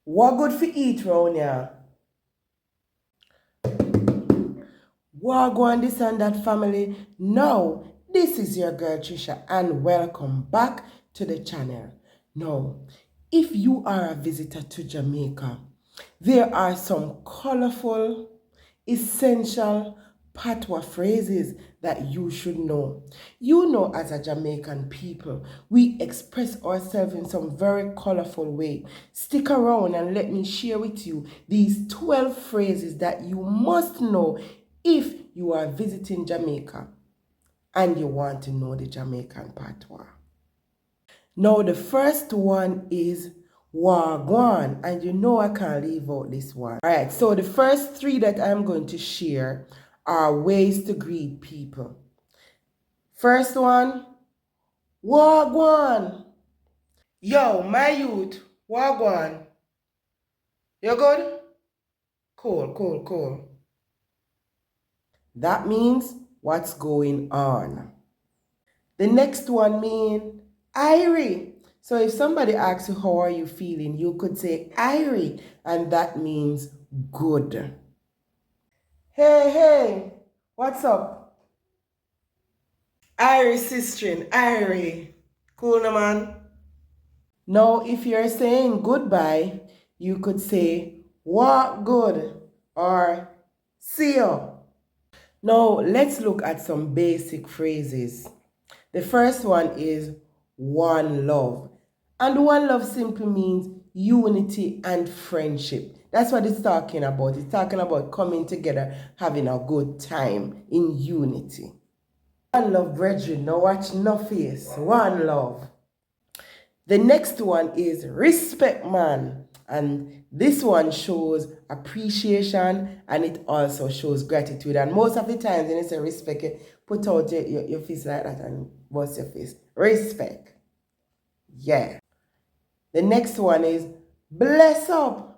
What good for eat round here? What go on this and that family? Now, this is your girl Trisha and welcome back to the channel. Now, if you are a visitor to Jamaica, there are some colorful, essential patois phrases that you should know. You know, as a Jamaican people, we express ourselves in some very colorful way. Stick around and let me share with you these 12 phrases that you must know if you are visiting Jamaica and you want to know the Jamaican patois. Now, the first one is Wagwan, and you know I can't leave out this one. All right, so the first three that I'm going to share are ways to greet people. First one, Wagwan. Yo, my youth, Wagwan. You good? Cool, cool, cool. That means what's going on. The next one means Irie. So if somebody asks you how are you feeling, you could say Irie, and that means good. Hey, hey, what's up? Irie sistrin, Irie. Cool no man? Now if you're saying goodbye, you could say what good or see you. Now let's look at some basic phrases. The first one is one love. And one love simply means unity and friendship. That's what it's talking about. It's talking about coming together, having a good time in unity. One love, brethren. Now watch no face. One love. The next one is respect, man. And this one shows appreciation and it also shows gratitude. And most of the times when you say respect, you put out your fist like that and bust your fist. Respect. Yeah. The next one is bless up.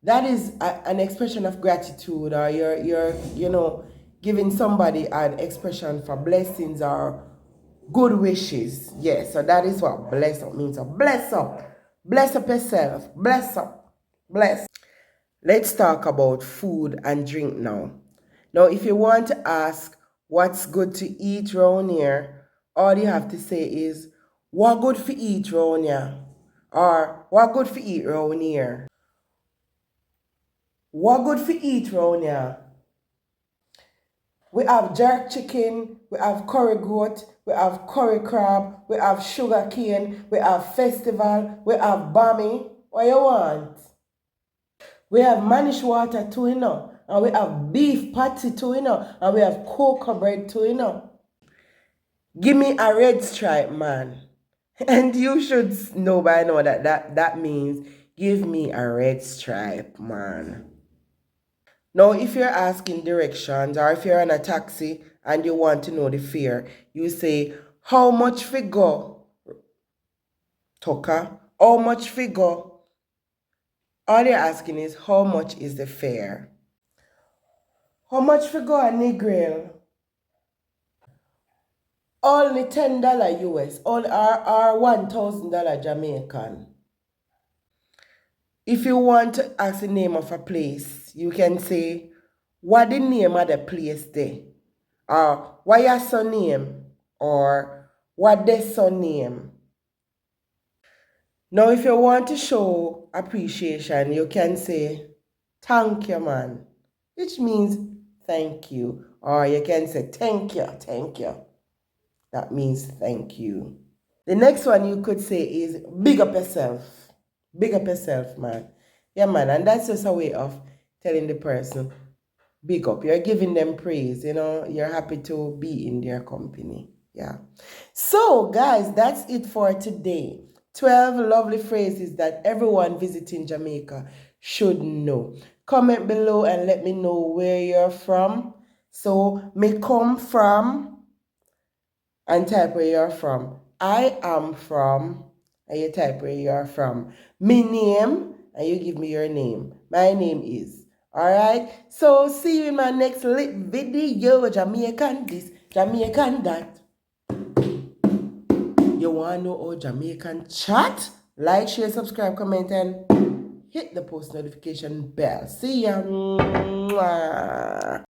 That is an expression of gratitude, or you're giving somebody an expression for blessings or good wishes. Yeah, so that is what bless up means. So bless up. Bless up yourself. Bless up. Bless. Let's talk about food and drink now. Now, if you want to ask what's good to eat round here, all you have to say is, what good for eat round here? Or, what good for eat round here? What good for eat round here? We have jerk chicken, we have curry goat, we have curry crab, we have sugar cane, we have festival, we have bami. What you want? We have manish water too, and we have beef patty too, and we have cocoa bread too, Give me a red stripe, man. And you should know by now that means give me a red stripe, man. Now, if you're asking directions or if you're in a taxi and you want to know the fare, you say, how much figure? Toka, how much figure? All you're asking is, how much is the fare? How much figure a Negril? Only $10 US, or $1,000 Jamaican. If you want to ask the name of a place, you can say, what the name of the place there? Or what your son name? Or what their son name? Now, if you want to show appreciation, you can say, thank you, man, which means thank you. Or you can say, thank you, thank you. That means thank you. The next one you could say is big up yourself. Big up yourself, man. Yeah, man. And that's just a way of telling the person, big up. You're giving them praise, You're happy to be in their company. Yeah. So, guys, that's it for today. 12 lovely phrases that everyone visiting Jamaica should know. Comment below and let me know where you're from. So, me come from and type where you're from. I am from, and you type where you're from. Me name, and you give me your name. My name is. Alright? So, see you in my next lit video. Jamaican this, Jamaican that. You want to know how Jamaican chat? Like, share, subscribe, comment, and hit the post notification bell. See ya. Mwah.